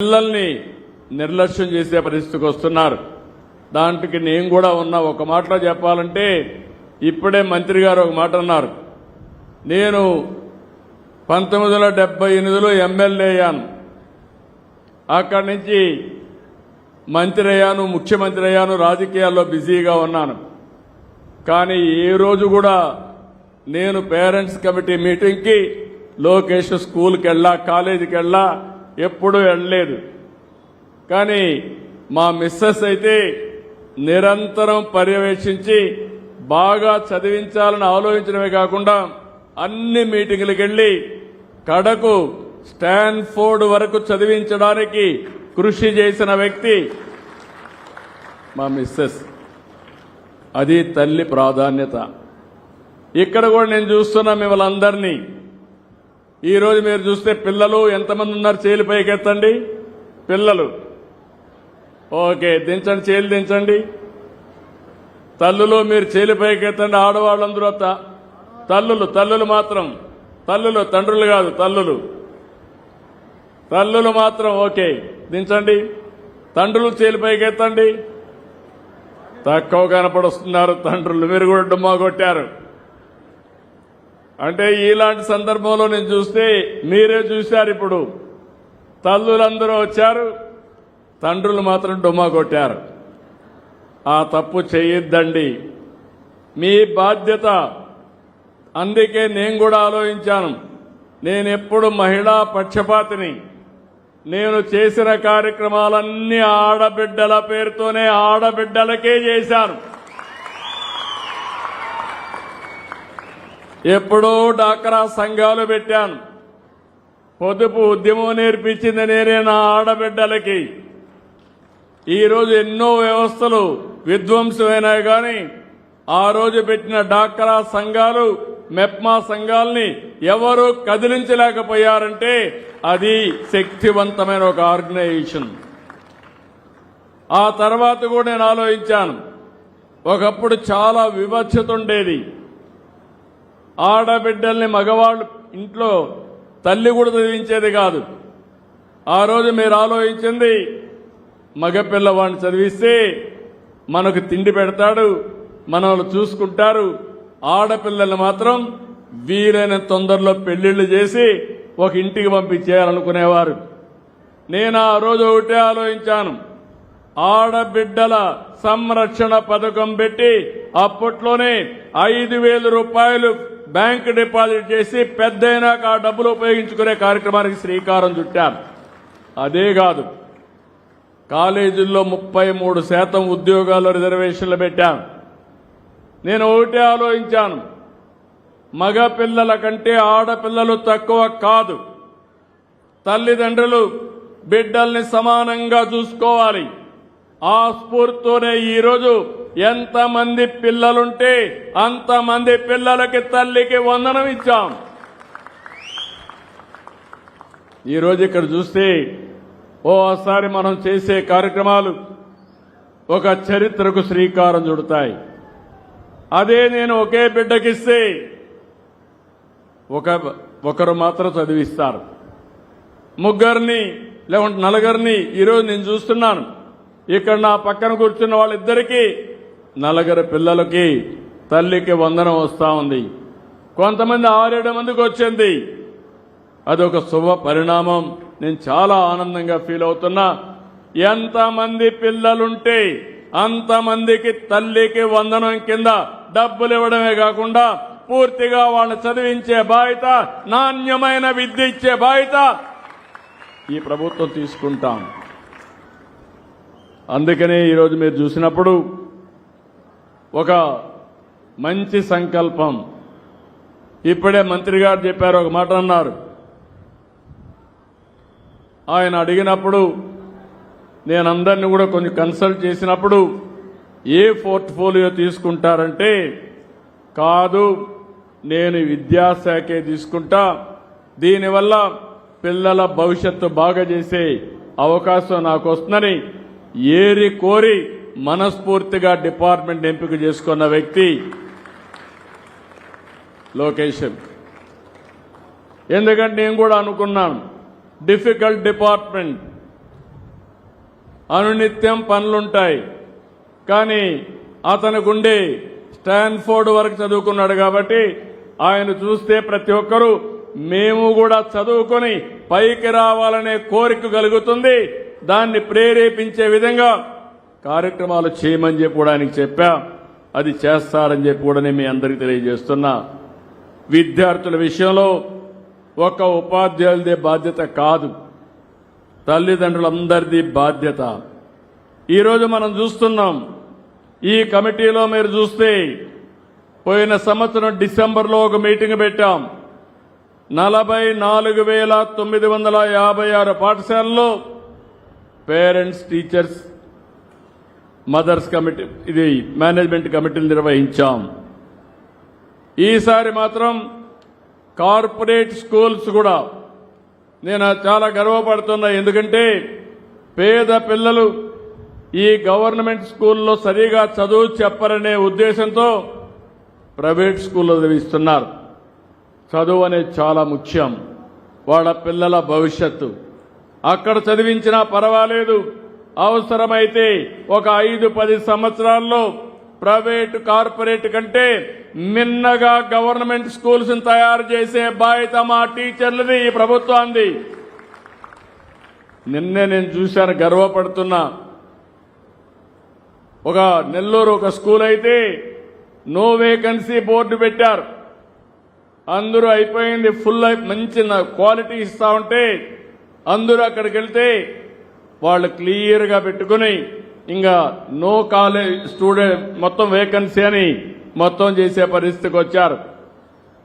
పిల్లల్ని నిర్లక్ష్యం చేసే పరిస్థితికి వస్తున్నారు. దాంట్కి నేను కూడా ఉన్నా. ఒక మాటలో చెప్పాలంటే ఇప్పుడే మంత్రి గారు ఒక మాట అన్నారు. నేను 1978లో ఎమ్మెల్యే అయ్యాను. అక్కడి నుంచి మంత్రి అయ్యాను, ముఖ్యమంత్రి అయ్యాను, రాజకీయాల్లో బిజీగా ఉన్నాను. కానీ ఏ రోజు కూడా నేను పేరెంట్స్ కమిటీ మీటింగ్కి లోకేష్ స్కూల్కి వెళ్ళా, కాలేజీకి వెళ్ళా, ఎప్పుడూ వెళ్ళలేదు. కానీ మా మిస్సెస్ అయితే నిరంతరం పర్యవేక్షించి బాగా చదివించాలని ఆలోచించడమే కాకుండా అన్ని మీటింగులకు వెళ్లి కడకు స్టాన్ఫోర్డ్ వరకు చదివించడానికి కృషి చేసిన వ్యక్తి మా మిస్సెస్. అది తల్లి ప్రాధాన్యత. ఇక్కడ కూడా నేను చూస్తున్నా మిమ్మల్ని అందరినీ. ఈరోజు మీరు చూస్తే పిల్లలు ఎంతమంది ఉన్నారు? చేలు పైకెత్తండి. పిల్లలు ఓకే, దించండి, చేలు దించండి. తల్లులు మీరు చేలు పైకెత్తండి. ఆడవాళ్ళందరూ తల్లులు మాత్రం, తల్లులు, తండ్రులు కాదు, తల్లులు మాత్రం ఓకే, దించండి. తండ్రులు చేలు పైకెత్తండి. తక్కువ కనపడుస్తున్నారు తండ్రులు, మీరు కూడా డుమ్మా కొట్టారు. అంటే ఇలాంటి సందర్భంలో నేను చూస్తే మీరే చూశారు. ఇప్పుడు తల్లులందరూ వచ్చారు, తండ్రులు మాత్రం డుమ్మా కొట్టారు. ఆ తప్పు చేయొద్దండి, మీ బాధ్యత. అందుకే నేను కూడా ఆలోచించాను. నేను ఎప్పుడు మహిళా పక్షపాతిని. నేను చేసిన కార్యక్రమాలన్నీ ఆడబిడ్డల పేరుతోనే ఆడబిడ్డలకే చేశాను. ఎప్పుడో డాక్రా సంఘాలు పెట్టాను. పొదుపు ఉద్యమం నేర్పించింది నేనే నా ఆడబిడ్డలకి. ఈరోజు ఎన్నో వ్యవస్థలు విధ్వంసమైనాయి, కానీ ఆ రోజు పెట్టిన డాక్రా సంఘాలు, మెప్మా సంఘాలని ఎవరూ కదిలించలేకపోయారంటే అది శక్తివంతమైన ఒక ఆర్గనైజేషన్. ఆ తర్వాత కూడా నేను ఆలోచించాను. ఒకప్పుడు చాలా వివక్షత ఉండేది. ఆడబిడ్డల్ని మగవాళ్ళు ఇంట్లో తల్లి కూడా చదివించేది కాదు. ఆ రోజు మీరు ఆలోచించింది, మగపిల్లవాడిని చదివిస్తే మనకు తిండి పెడతాడు, మనల్ని చూసుకుంటారు. ఆడపిల్లల్ని మాత్రం వీలైన తొందరలో పెళ్లిళ్లు చేసి ఒక ఇంటికి పంపించేయాలనుకునేవారు. నేను ఆ రోజు ఒకటే ఆలోచించాను. ఆడబిడ్డల సంరక్షణ పథకం పెట్టి అప్పట్లోనే 5,000 రూపాయలు బ్యాంకు డిపాజిట్ చేసి పెద్దయినాక ఆ డబ్బులు ఉపయోగించుకునే కార్యక్రమానికి శ్రీకారం చుట్టాను. అదే కాదు, కాలేజీల్లో 33% ఉద్యోగాల్లో రిజర్వేషన్లు పెట్టాను. నేను ఒకటే ఆలోచించాను, మగ పిల్లల కంటే ఆడపిల్లలు తక్కువ కాదు. తల్లిదండ్రులు బిడ్డల్ని సమానంగా చూసుకోవాలి. ఆ స్ఫూర్తితోనే ఈరోజు ఎంతమంది పిల్లలుంటే అంతమంది పిల్లలకి తల్లికి వందనం ఇచ్చాం. ఈరోజు ఇక్కడ చూస్తే ఓసారి మనం చేసే కార్యక్రమాలు ఒక చరిత్రకు శ్రీకారం చుడతాయి. అదే నేను ఒకే బిడ్డకిస్తే ఒకరు మాత్రం చదివిస్తారు. ముగ్గురిని లేకుంటే నలుగురిని ఈరోజు నేను చూస్తున్నాను. ఇక్కడ నా పక్కన కూర్చున్న వాళ్ళిద్దరికీ 4 పిల్లలకి తల్లికి వందనం వస్తూ ఉంది. కొంతమంది 6-7 మందికి వచ్చింది. అదొక శుభ పరిణామం. నేను చాలా ఆనందంగా ఫీల్ అవుతున్నా. ఎంతమంది పిల్లలుంటే అంతమందికి తల్లికి వందనం కింద డబ్బులు ఇవ్వడమే కాకుండా పూర్తిగా వాళ్ళని చదివించే బాధ్యత, నాణ్యమైన విద్య ఇచ్చే బాధ్యత ఈ ప్రభుత్వం తీసుకుంటాం. అందుకనే ఈరోజు మీరు చూసినప్పుడు ఒక మంచి సంకల్పం. ఇప్పుడే మంత్రి గారు చెప్పారు, ఒక మాట అన్నారు. ఆయన అడిగినప్పుడు నేను అందరినీ కూడా కొంచెం కన్సల్ట్ చేసినప్పుడు ఏ పోర్ట్ఫోలియో తీసుకుంటారంటే, కాదు నేను విద్యాశాఖే తీసుకుంటా, దీనివల్ల పిల్లల భవిష్యత్తు బాగా చేసే అవకాశం నాకు వస్తుందని ఏరి కోరి మనస్ఫూర్తిగా డిపార్ట్మెంట్ ఎంపిక చేసుకున్న వ్యక్తి లోకేష్. ఎందుకంటే నేను కూడా అనుకున్నాను, డిఫికల్ట్ డిపార్ట్మెంట్, అనునిత్యం పనులుంటాయి. కానీ అతని గుండె స్టాన్ఫోర్డ్ వరకు చదువుకున్నాడు కాబట్టి ఆయన చూస్తే ప్రతి ఒక్కరూ మేము కూడా చదువుకొని పైకి రావాలనే కోరిక కలుగుతుంది. దాన్ని ప్రేరేపించే విధంగా కార్యక్రమాలు చేయమని చెప్పి కూడా ఆయనకి చెప్పా. అది చేస్తారని చెప్పి కూడా నేను మీ అందరికీ తెలియజేస్తున్నా. విద్యార్థుల విషయంలో ఒక ఉపాధ్యాయులదే బాధ్యత కాదు, తల్లిదండ్రులందరిది బాధ్యత. ఈరోజు మనం చూస్తున్నాం, ఈ కమిటీలో మీరు చూస్తే పోయిన సంవత్సరం డిసెంబర్లో ఒక మీటింగ్ పెట్టాం. 44,956 పాఠశాలల్లో పేరెంట్స్, టీచర్స్, మదర్స్ కమిటీ, ఇది మేనేజ్మెంట్ కమిటీలు నిర్వహించాం. ఈసారి మాత్రం కార్పొరేట్ స్కూల్స్ కూడా నేను చాలా గర్వపడుతున్నా. ఎందుకంటే పేద పిల్లలు ఈ గవర్నమెంట్ స్కూల్లో సరిగా చదువు చెప్పరనే ఉద్దేశంతో ప్రైవేట్ స్కూల్లో చదివిస్తున్నారు. చదువు అనేది చాలా ముఖ్యం, వాళ్ళ పిల్లల భవిష్యత్తు. అక్కడ చదివించినా పర్వాలేదు, అవసరమైతే ఒక 5-10 సంవత్సరాల్లో ప్రైవేట్, కార్పొరేట్ కంటే మిన్నగా గవర్నమెంట్ స్కూల్స్ తయారు చేసే బాధ్యత మా టీచర్లది, ఈ ప్రభుత్వాన్ని. నిన్నే నేను చూశాను, గర్వపడుతున్నా. ఒక నెల్లూరు ఒక స్కూల్ అయితే నో వేకెన్సీ బోర్డు పెట్టారు. అందరూ అయిపోయింది, ఫుల్ మంచి క్వాలిటీ ఇస్తా ఉంటే అందరూ అక్కడికి వెళ్తే వాళ్ళు క్లియర్గా పెట్టుకుని ఇంకా నో కాలేజ్ స్టూడెంట్ మొత్తం వేకెన్సీ అని మొత్తం చేసే పరిస్థితికి వచ్చారు.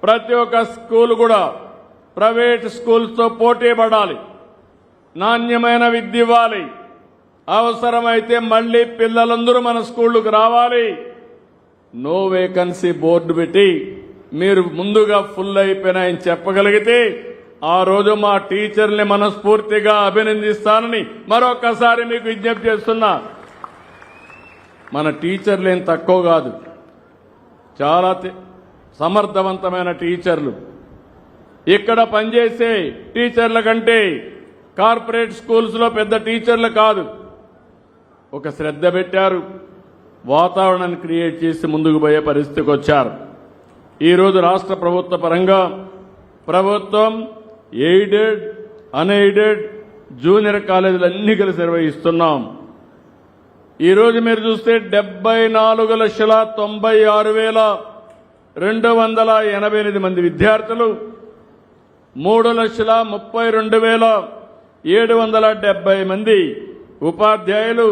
ప్రతి ఒక్క స్కూల్ కూడా ప్రైవేట్ స్కూల్స్తో పోటీ పడాలి, నాణ్యమైన విద్య ఇవ్వాలి. అవసరమైతే మళ్లీ పిల్లలందరూ మన స్కూళ్లకు రావాలి. నో వేకెన్సీ బోర్డు పెట్టి మీరు ముందుగా ఫుల్ అయిపోయినాయని చెప్పగలిగితే ఆ రోజు మా టీచర్ని మనస్ఫూర్తిగా అభినందిస్తానని మరొకసారి మీకు విజ్ఞప్తి చేస్తున్నా. మన టీచర్లు ఏం తక్కువ కాదు, చాలా సమర్థవంతమైన టీచర్లు. ఇక్కడ పనిచేసే టీచర్ల కంటే కార్పొరేట్ స్కూల్స్లో పెద్ద టీచర్లు కాదు. ఒక శ్రద్ధ పెట్టారు, వాతావరణాన్ని క్రియేట్ చేసి ముందుకు పోయే పరిస్థితికి వచ్చారు. ఈరోజు రాష్ట్ర ప్రభుత్వ పరంగా ప్రభుత్వం ఎయిడెడ్, అన్ఎయిడెడ్, జూనియర్ కాలేజీలు అన్ని కలిసి నిర్వహిస్తున్నాం. ఈరోజు మీరు చూస్తే 74,96,288 మంది విద్యార్థులు, 3,32,770 మంది ఉపాధ్యాయులు,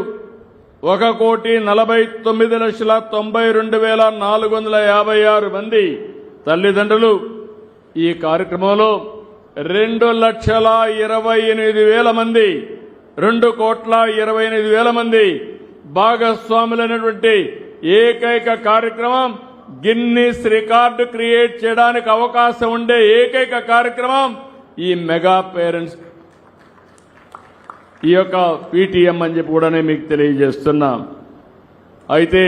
1,49,92,456 మంది తల్లిదండ్రులు. ఈ కార్యక్రమంలో 2,28,000 మంది, 2,28,000 మంది భాగస్వాములైనటువంటి ఏకైక కార్యక్రమం, గిన్నీస్ రికార్డు క్రియేట్ చేయడానికి అవకాశం ఉండే ఏకైక కార్యక్రమం ఈ మెగా పేరెంట్స్, ఈ యొక్క పీటీఎం అని చెప్పి కూడా మీకు తెలియజేస్తున్నా. అయితే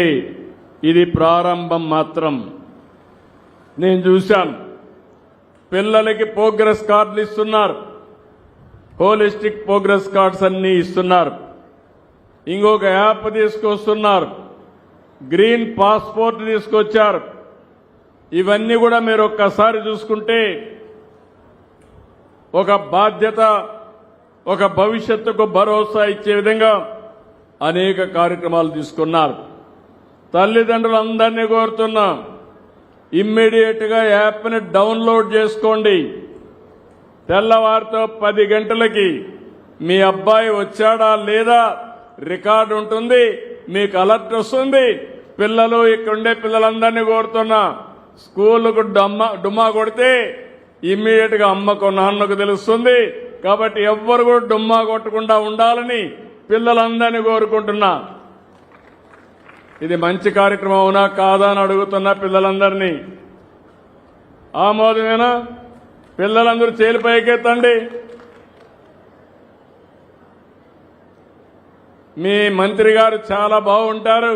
ఇది ప్రారంభం మాత్రం. నేను చూశాను, పిల్లలకి ప్రోగ్రెస్ కార్డులు ఇస్తున్నారు, హోలిస్టిక్ ప్రోగ్రెస్ కార్డ్స్ అన్ని ఇస్తున్నారు. ఇంకొక యాప్ తీసుకొస్తున్నారు, గ్రీన్ పాస్పోర్ట్ తీసుకొచ్చారు. ఇవన్నీ కూడా మీరు ఒక్కసారి చూసుకుంటే ఒక బాధ్యత, ఒక భవిష్యత్తుకు భరోసా ఇచ్చే విధంగా అనేక కార్యక్రమాలు తీసుకున్నారు. తల్లిదండ్రులందరినీ కోరుతున్నా, ఇమ్మీడియట్ గా యాప్ని డౌన్లోడ్ చేసుకోండి. తెల్లవారితో 10 గంటలకి మీ అబ్బాయి వచ్చాడా లేదా రికార్డు ఉంటుంది, మీకు అలర్ట్ వస్తుంది. పిల్లలు, ఇక్కడుండే పిల్లలందరినీ కోరుతున్నా, స్కూలుకు డుమ్మా కొడితే ఇమ్మీడియట్ గా అమ్మకు నాన్నకు తెలుస్తుంది. కాబట్టి ఎవ్వరు కూడా డుమ్మా కొట్టకుండా ఉండాలని పిల్లలందరినీ కోరుకుంటున్నా. ఇది మంచి కార్యక్రమం అవునా కాదా అని అడుగుతున్నా పిల్లలందరినీ. ఆమోదమేనా? పిల్లలందరూ చేలు పైకెత్తండి. మీ మంత్రి గారు చాలా బాగుంటారు,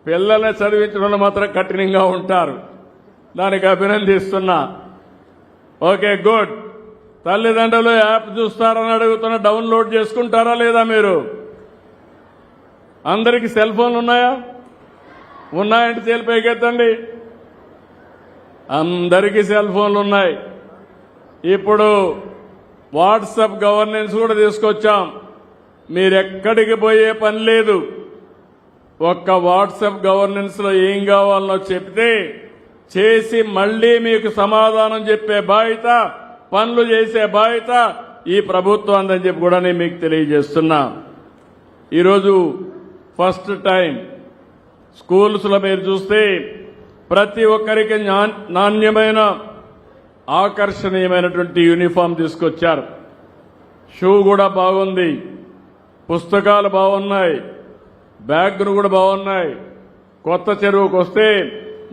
పిల్లల్ని చదివించడంలో మాత్రం కఠినంగా ఉంటారు. దానికి అభినందిస్తున్నా. Okay, good. తల్లిదండ్రులు యాప్ చూస్తారని అడుగుతున్నా, డౌన్లోడ్ చేసుకుంటారా లేదా? మీరు అందరికీ సెల్ ఫోన్లు ఉన్నాయా? ఉన్నాయంటే చేలు పైకెత్తండి. అందరికీ సెల్ ఫోన్లు ఉన్నాయి. ఇప్పుడు వాట్సాప్ గవర్నెన్స్ కూడా తీసుకొచ్చాం. మీరెక్కడికి పోయే పని లేదు. ఒక్క వాట్సాప్ గవర్నెన్స్ లో ఏం కావాలనో చెప్తే చేసి మళ్లీ మీకు సమాధానం చెప్పే బాధ్యత, పనులు చేసే బాధ్యత ఈ ప్రభుత్వం అందని చెప్పి కూడా నేను మీకు తెలియజేస్తున్నా. ఈరోజు ఫస్ట్ టైం స్కూల్స్లో మీరు చూస్తే ప్రతి ఒక్కరికి నాణ్యమైన ఆకర్షణీయమైనటువంటి యూనిఫామ్ తీసుకొచ్చారు. షూ కూడా బాగుంది, పుస్తకాలు బాగున్నాయి, బ్యాగులు కూడా బాగున్నాయి. కొత్త చెరువుకు వస్తే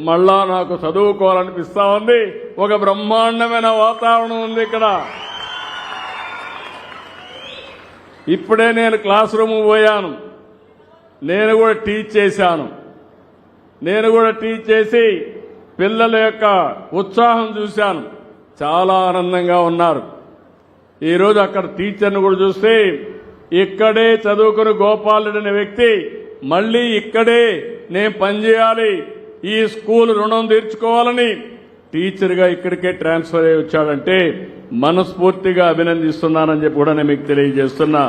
మళ్ళా నాకు చదువుకోవాలనిపిస్తా ఉంది. ఒక బ్రహ్మాండమైన వాతావరణం ఉంది ఇక్కడ. ఇప్పుడే నేను క్లాస్ రూమ్ పోయాను. నేను కూడా టీచ్ చేశాను. నేను కూడా టీచ్ చేసి పిల్లల యొక్క ఉత్సాహం చూశాను. చాలా ఆనందంగా ఉన్నారు. ఈరోజు అక్కడ టీచర్ని కూడా చూస్తే ఇక్కడే చదువుకుని గోపాల్ రెడ్డి అనే వ్యక్తి మళ్లీ ఇక్కడే నేను పనిచేయాలి, ఈ స్కూల్ రుణం తీర్చుకోవాలని టీచర్గా ఇక్కడికే ట్రాన్స్ఫర్ అయ్యి వచ్చాడంటే మనస్ఫూర్తిగా అభినందిస్తున్నానని చెప్పి కూడా నేను మీకు తెలియజేస్తున్నా.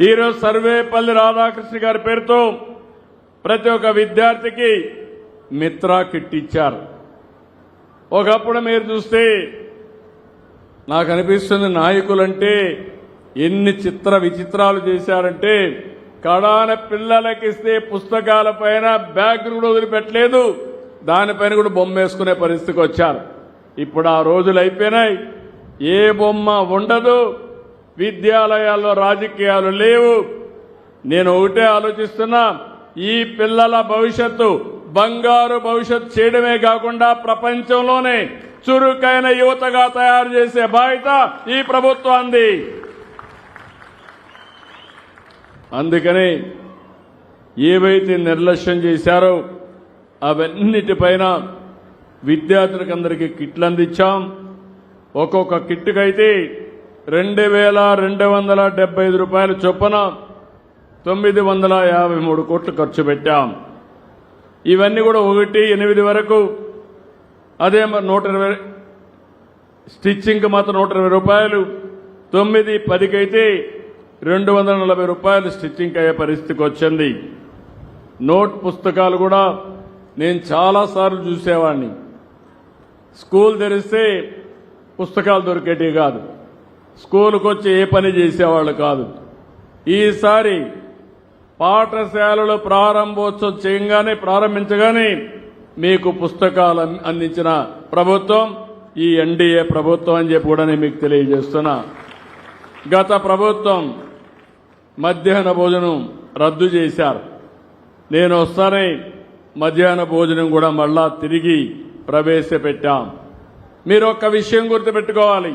ఈరోజు సర్వేపల్లి రాధాకృష్ణ గారి పేరుతో ప్రతి ఒక్క విద్యార్థికి మిత్రా కిట్ ఇచ్చారు. ఒకప్పుడు మీరు చూస్తే నాకు అనిపిస్తుంది నాయకులంటే ఎన్ని చిత్ర విచిత్రాలు చేశారంటే కడాన పిల్లలకిస్తే పుస్తకాల పైన బ్యాగ్ కూడా వదిలిపెట్టలేదు, దానిపైన కూడా బొమ్మ వేసుకునే పరిస్థితికి వచ్చారు. ఇప్పుడు ఆ రోజులు అయిపోయినాయి. ఏ బొమ్మ ఉండదు, విద్యాలయాల్లో రాజకీయాలు లేవు. నేను ఒకటే ఆలోచిస్తున్నా, ఈ పిల్లల భవిష్యత్తు బంగారు భవిష్యత్తు చేయడమే కాకుండా ప్రపంచంలోనే చురుకైన యువతగా తయారు చేసే బాధ్యత ఈ ప్రభుత్వాన్ని. అందుకని ఏవైతే నిర్లక్ష్యం చేశారో అవన్నిటిపైన విద్యార్థులకు అందరికీ కిట్లు అందించాం. ఒక్కొక్క కిట్టుకైతే 2,275 రూపాయలు చొప్పున 953 కోట్లు ఖర్చు పెట్టాం. ఇవన్నీ కూడా 1-8 వరకు, అదే 120 స్టిచ్చింగ్కి మాత్రం 120 రూపాయలు, 9-10 అయితే 240 రూపాయలు స్టిచ్చింగ్ అయ్యే పరిస్థితికి వచ్చింది. నోట్ పుస్తకాలు కూడా నేను చాలాసార్లు చూసేవాడిని. స్కూల్ తెరిస్తే పుస్తకాలు దొరికేటివి కాదు, స్కూల్కి వచ్చి ఏ పని చేసేవాళ్ళు కాదు. ఈసారి పాఠశాలలు ప్రారంభోత్సవం ప్రారంభించగానే మీకు పుస్తకాలు అందించిన ప్రభుత్వం ఈ ఎన్డీఏ ప్రభుత్వం అని చెప్పి కూడా నేను మీకు తెలియజేస్తున్నా. గత ప్రభుత్వం మధ్యాహ్న భోజనం రద్దు చేశారు. నేను వస్తానే మధ్యాహ్న భోజనం కూడా మళ్ళా తిరిగి ప్రవేశపెట్టాం. మీరు ఒక్క విషయం గుర్తుపెట్టుకోవాలి,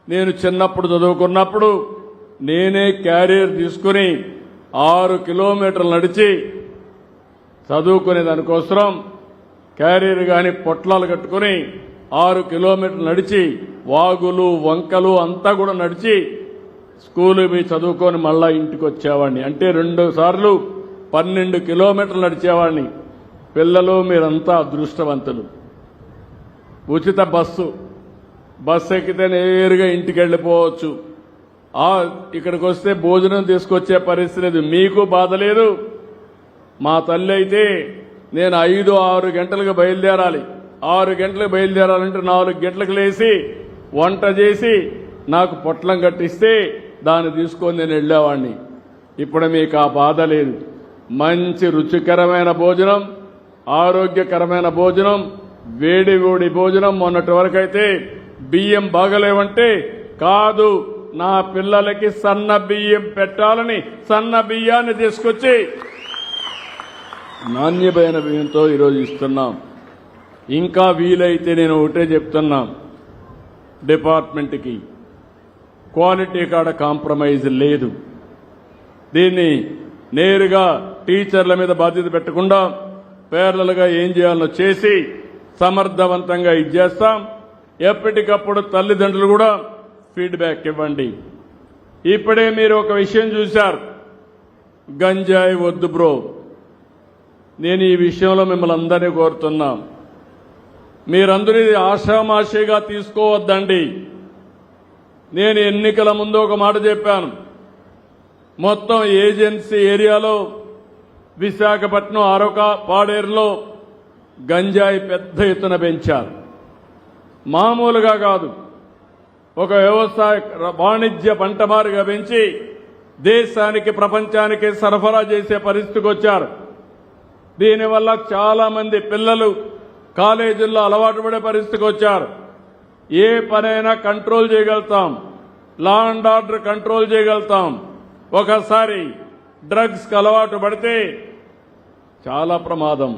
నేను చిన్నప్పుడు చదువుకున్నప్పుడు నేనే క్యారియర్ తీసుకుని 6 కిలోమీటర్లు నడిచి చదువుకునే దానికోసం క్యారియర్ కానీ పొట్లాలు కట్టుకుని 6 కిలోమీటర్లు నడిచి వాగులు వంకలు అంతా కూడా నడిచి స్కూలు పోయి చదువుకొని మళ్ళా ఇంటికి వచ్చేవాడిని. అంటే 2 సార్లు 12 కిలోమీటర్లు నడిచేవాడిని. పిల్లలు మీరంతా అదృష్టవంతులు. ఉచిత బస్సు ఎక్కితే నేరుగా ఇంటికి వెళ్ళిపోవచ్చు. ఇక్కడికి వస్తే భోజనం తీసుకొచ్చే పరిస్థితి లేదు, మీకు బాధ లేదు. మా తల్లి అయితే నేను 5-6 గంటలకు బయలుదేరాలి. 6 గంటలకు బయలుదేరాలంటే 4 గంటలకు లేచి వంట చేసి నాకు పొట్లం కట్టిస్తే దాన్ని తీసుకొని నేను వెళ్ళేవాడిని. ఇప్పుడు మీకు ఆ బాధ లేదు. మంచి రుచికరమైన భోజనం, ఆరోగ్యకరమైన భోజనం, వేడి భోజనం. మొన్నటి వరకైతే బియ్యం బాగలేవంటే కాదు, నా పిల్లలకి సన్న బియ్యం పెట్టాలని సన్న బియ్యాన్ని తీసుకొచ్చి నాణ్యమైన బియ్యంతో ఈరోజు ఇస్తున్నాం. ఇంకా వీలైతే నేను ఒకటే చెప్తున్నా, డిపార్ట్మెంట్కి క్వాలిటీ కాడ కాంప్రమైజ్ లేదు. దీన్ని నేరుగా టీచర్ల మీద బాధ్యత పెట్టకుండా పేర్లలుగా ఏం చేయాలో చేసి సమర్థవంతంగా ఇచ్చేస్తాం. ఎప్పటికప్పుడు తల్లిదండ్రులు కూడా ఫీడ్బ్యాక్ ఇవ్వండి. ఇప్పుడే మీరు ఒక విషయం చూశారు, గంజాయి వద్దు బ్రో. నేను ఈ విషయంలో మిమ్మల్ని అందరినీ కోరుతున్నా, మీరందరూ ఇది ఆషామాషిగా తీసుకోవద్దండి. నేను ఎన్నికల ముందు ఒక మాట చెప్పాను. మొత్తం ఏజెన్సీ ఏరియాలో విశాఖపట్నం, అరొక, పాడేరులో గంజాయి పెద్ద ఎత్తున పెంచారు. మామూలుగా కాదు, ఒక వ్యవసాయ వాణిజ్య పంటమారుగా పెంచి దేశానికి, ప్రపంచానికి సరఫరా చేసే పరిస్థితికి వచ్చారు. దీనివల్ల చాలా మంది పిల్లలు కాలేజీల్లో అలవాటు పడే పరిస్థితికి వచ్చారు. ఏ పనైనా కంట్రోల్ చేయగలుగుతాం, లా అండ్ ఆర్డర్ కంట్రోల్ చేయగలుగుతాం. ఒకసారి డ్రగ్స్కి అలవాటు పడితే చాలా ప్రమాదం.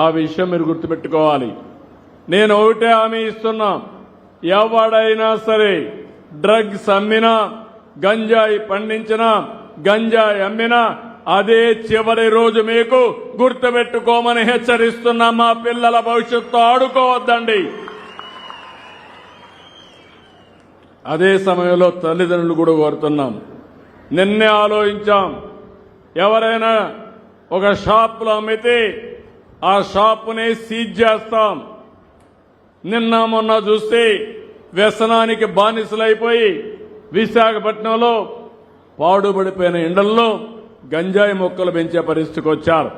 ఆ విషయం మీరు గుర్తుపెట్టుకోవాలి. నేను ఒకటే హామీ ఇస్తున్నా, ఎవడైనా సరే డ్రగ్స్ అమ్మినా, గంజాయి పండించినా, గంజాయి అమ్మినా అదే చివరి రోజు మీకు గుర్తుపెట్టుకోమని హెచ్చరిస్తున్నా. మా పిల్లల భవిష్యత్తు ఆడుకోవద్దండి. అదే సమయంలో తల్లిదండ్రులు కూడా కోరుతున్నాం. నిన్నే ఆలోచించాం, ఎవరైనా ఒక షాపులో అమ్మితే ఆ షాపుని సీజ్ చేస్తాం. నిన్న మొన్న చూస్తే వ్యసనానికి బానిసలైపోయి విశాఖపట్నంలో పాడుబడిపోయిన ఇండ్లల్లో గంజాయి మొక్కలు పెంచే పరిస్థితికి వచ్చారు.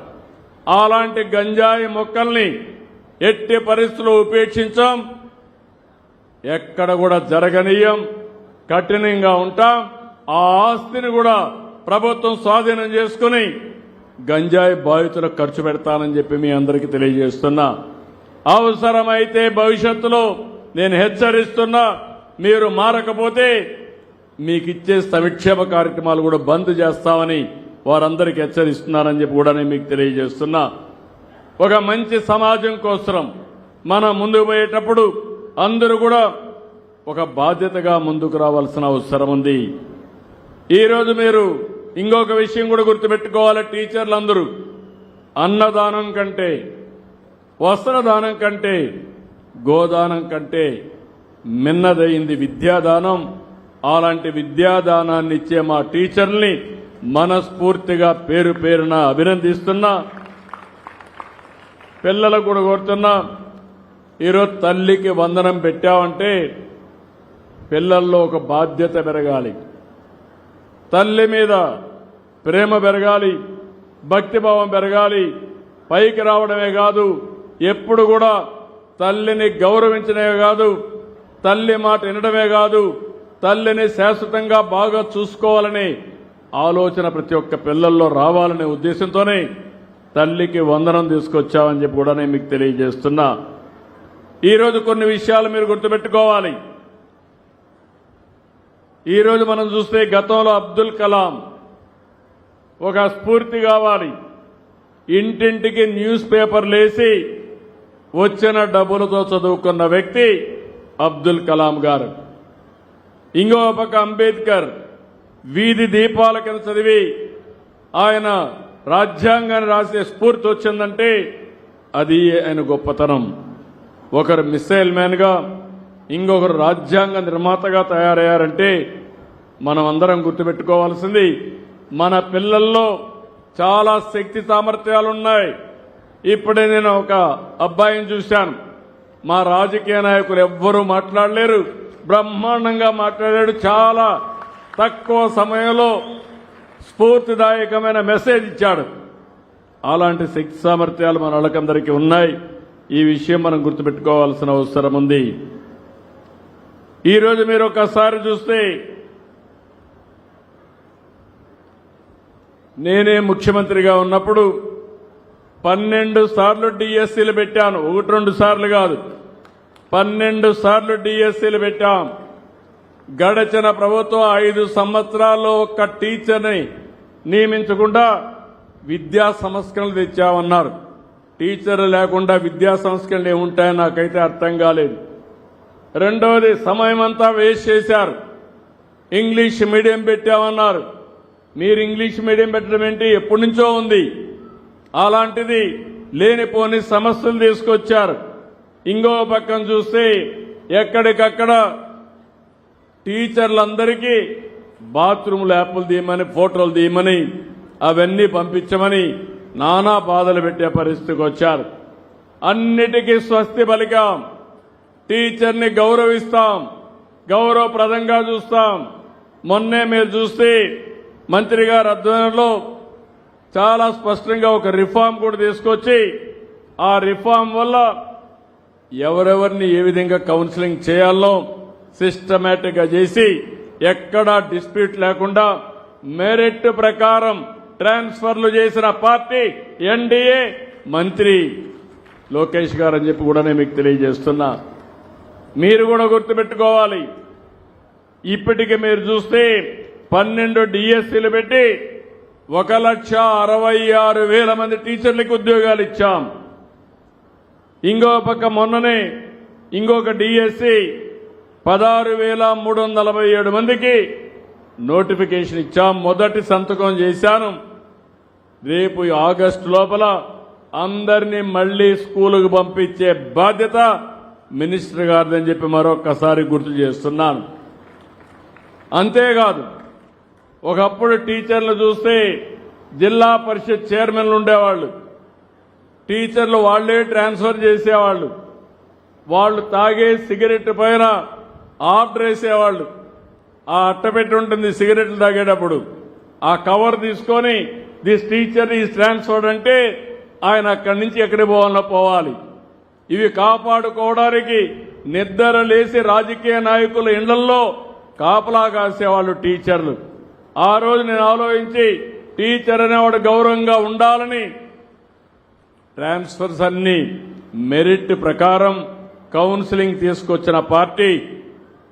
అలాంటి గంజాయి మొక్కల్ని ఎట్టి పరిస్థితుల్లో ఉపేక్షించాం, ఎక్కడ కూడా జరగనీయం, కఠినంగా ఉంటాం. ఆ ఆస్తిని కూడా ప్రభుత్వం స్వాధీనం చేసుకుని గంజాయి బాధితులకు ఖర్చు పెడతానని చెప్పి మీ అందరికీ తెలియజేస్తున్నా. అవసరమైతే భవిష్యత్తులో నేను హెచ్చరిస్తున్నా, మీరు మారకపోతే మీకు ఇచ్చే సంక్షేమ కార్యక్రమాలు కూడా బంద్ చేస్తామని వారందరికీ హెచ్చరిస్తున్నారని చెప్పి కూడా నేను మీకు తెలియజేస్తున్నా. ఒక మంచి సమాజం కోసం మనం ముందుకు పోయేటప్పుడు అందరూ కూడా ఒక బాధ్యతగా ముందుకు రావాల్సిన అవసరం ఉంది. ఈరోజు మీరు ఇంకొక విషయం కూడా గుర్తుపెట్టుకోవాలి. టీచర్లందరూ అన్నదానం కంటే, వస్త్రదానం కంటే, గోదానం కంటే మిన్నదైంది విద్యాదానం. అలాంటి విద్యాదానాన్ని ఇచ్చే మా టీచర్ని మనస్ఫూర్తిగా పేరు పేరున అభినందిస్తున్నా. పిల్లలకు కూడా కోరుతున్నా, ఈరోజు తల్లికి వందనం పెట్టామంటే పిల్లల్లో ఒక బాధ్యత పెరగాలి, తల్లి మీద ప్రేమ పెరగాలి, భక్తిభావం పెరగాలి. పైకి రావడమే కాదు, ఎప్పుడు కూడా తల్లిని గౌరవించడమే కాదు, తల్లి మాట వినడమే కాదు, తల్లిని శాశ్వతంగా బాగా చూసుకోవాలని ఆలోచన ప్రతి ఒక్క పిల్లల్లో రావాలనే ఉద్దేశంతోనే తల్లికి వందనం తీసుకొచ్చామని చెప్పి కూడా నేను మీకు తెలియజేస్తున్నా. ఈరోజు కొన్ని విషయాలు మీరు గుర్తుపెట్టుకోవాలి. ఈరోజు మనం చూస్తే గతంలో అబ్దుల్ కలాం ఒక స్ఫూర్తి కావాలి. ఇంటింటికి న్యూస్ పేపర్లు వేసి వచ్చిన డబ్బులతో చదువుకున్న వ్యక్తి అబ్దుల్ కలాం గారు. ఇంకో పక్క అంబేద్కర్ వీధి దీపాల కింద చదివి ఆయన రాజ్యాంగాన్ని రాసే స్ఫూర్తి వచ్చిందంటే అది ఆయన గొప్పతనం. ఒకరు మిసైల్ మ్యాన్గా, ఇంకొకరు రాజ్యాంగ నిర్మాతగా తయారయ్యారంటే మనం అందరం గుర్తుపెట్టుకోవాల్సింది మన పిల్లల్లో చాలా శక్తి సామర్థ్యాలున్నాయి. ఇప్పుడే నేను ఒక అబ్బాయిని చూశాను, మా రాజకీయ నాయకులు ఎవ్వరూ మాట్లాడలేరు, బ్రహ్మాండంగా మాట్లాడాడు. చాలా తక్కువ సమయంలో స్ఫూర్తిదాయకమైన మెసేజ్ ఇచ్చాడు. అలాంటి శక్తి సామర్థ్యాలు మన వాళ్ళకందరికీ ఉన్నాయి. ఈ విషయం మనం గుర్తుపెట్టుకోవాల్సిన అవసరం ఉంది. ఈరోజు మీరు ఒకసారి చూస్తే నేనే ముఖ్యమంత్రిగా ఉన్నప్పుడు 12 సార్లు డిఎస్సీలు పెట్టాను. 1-2 సార్లు కాదు, 12 సార్లు డిఎస్సీలు పెట్టాం. గడచిన ప్రభుత్వం 5 సంవత్సరాల్లో ఒక్క టీచర్ని నియమించకుండా విద్యా సంస్కరణలు తెచ్చామన్నారు. టీచర్లు లేకుండా విద్యా సంస్కరణలు ఏముంటాయో నాకైతే అర్థం కాలేదు. రెండవది, సమయమంతా వేస్ట్ చేశారు. ఇంగ్లీష్ మీడియం పెట్టామన్నారు. మీరు ఇంగ్లీష్ మీడియం పెట్టడం ఏంటి? ఎప్పటి నుంచో ఉంది. అలాంటిది లేనిపోని సమస్యలు తీసుకొచ్చారు. ఇంకో పక్కన చూస్తే ఎక్కడికక్కడ టీచర్లందరికీ బాత్రూమ్ ల్యాపులు తీయమని, ఫోటోలు తీయమని అవన్నీ పంపించమని నానా బాధలు పెట్టే పరిస్థితికి వచ్చారు. అన్నిటికీ స్వస్తి పలికాం. టీచర్ని గౌరవిస్తాం, గౌరవప్రదంగా చూస్తాం. మొన్నే మీరు చూస్తే మంత్రి గారి ఆధ్వర్యంలో చాలా స్పష్టంగా ఒక రిఫార్మ్ కూడా తీసుకొచ్చి ఆ రిఫార్మ్ వల్ల ఎవరెవరిని ఏ విధంగా కౌన్సిలింగ్ చేయాలో సిస్టమేటిక్ గా చేసి ఎక్కడా డిస్ప్యూట్ లేకుండా మెరిట్ ప్రకారం ట్రాన్స్ఫర్లు చేసిన పార్టీ ఎన్డీఏ. మంత్రి లోకేష్ గారు అని చెప్పి కూడా నేను మీకు తెలియజేస్తున్నా. మీరు కూడా గుర్తుపెట్టుకోవాలి, ఇప్పటికి మీరు చూస్తే 12 డిఎస్సీలు పెట్టి 1,66,000 మంది టీచర్లకు ఉద్యోగాలు ఇచ్చాం. ఇంకో పక్క మొన్ననే ఇంకొక డిఎస్సీ 16,347 మందికి నోటిఫికేషన్ ఇచ్చాం. మొదటి సంతకం చేశాను. రేపు ఆగస్టు లోపల అందరినీ మళ్లీ స్కూలుకు పంపించే బాధ్యత మినిస్టర్ గారిదని చెప్పి మరొక్కసారి గుర్తు చేస్తున్నాను. అంతేకాదు, ఒకప్పుడు టీచర్లు చూస్తే జిల్లా పరిషత్ చైర్మన్లు ఉండేవాళ్ళు. టీచర్లు వాళ్లే ట్రాన్స్ఫర్ చేసేవాళ్ళు. వాళ్ళు తాగే సిగరెట్ పైన ఆర్డర్ వేసేవాళ్ళు. ఆ అట్టపెట్టి ఉంటుంది సిగరెట్లు తాగేటప్పుడు, ఆ కవర్ తీసుకొని దిస్ టీచర్ ఈజ్ ట్రాన్స్ఫర్డ్ అంటే ఆయన అక్కడి నుంచి ఎక్కడికి పోవాలో పోవాలి. ఇవి కాపాడుకోవడానికి నిద్ర లేసి రాజకీయ నాయకుల ఇళ్లలో కాపలా కాసేవాళ్ళు టీచర్లు. ఆ రోజు నేను ఆలోచించి టీచర్ అనేవాడు గౌరవంగా ఉండాలని ట్రాన్స్ఫర్స్ అన్ని మెరిట్ ప్రకారం కౌన్సిలింగ్ తీసుకొచ్చిన పార్టీ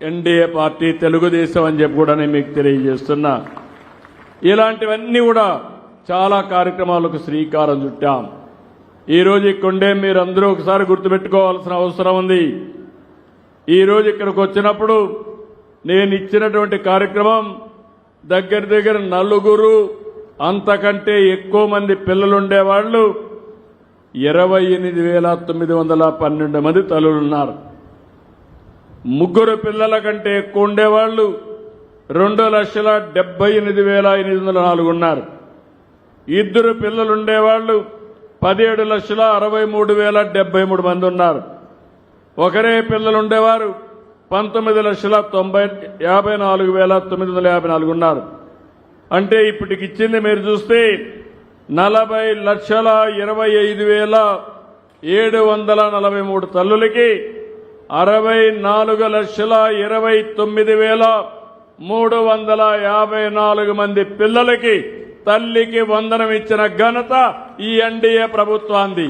ఎన్డీఏ పార్టీ, తెలుగుదేశం అని చెప్పి కూడా నేను మీకు తెలియజేస్తున్నా. ఇలాంటివన్నీ కూడా చాలా కార్యక్రమాలకు శ్రీకారం చుట్టాం. ఈ రోజు ఇక్కడే మీరందరూ ఒకసారి గుర్తుపెట్టుకోవాల్సిన అవసరం ఉంది. ఈ రోజు ఇక్కడికి వచ్చినప్పుడు నేను ఇచ్చినటువంటి కార్యక్రమం దగ్గర 4 అంతకంటే ఎక్కువ మంది పిల్లలుండేవాళ్లు 28,912 మంది తల్లులున్నారు. 3 పిల్లల కంటే ఎక్కువ ఉండేవాళ్లు 2,78,804 ఉన్నారు. 2 పిల్లలుండేవాళ్లు 17,63,073 మంది ఉన్నారు. ఒకరే పిల్లలుండేవారు 19,54,954 ఉన్నారు. అంటే ఇప్పటికిచ్చింది మీరు చూస్తే 40,25,743 తల్లులకి 64,29,354 మంది పిల్లలకి తల్లికి వందనం ఇచ్చిన ఘనత ఈ ఎన్డీఏ ప్రభుత్వాంది.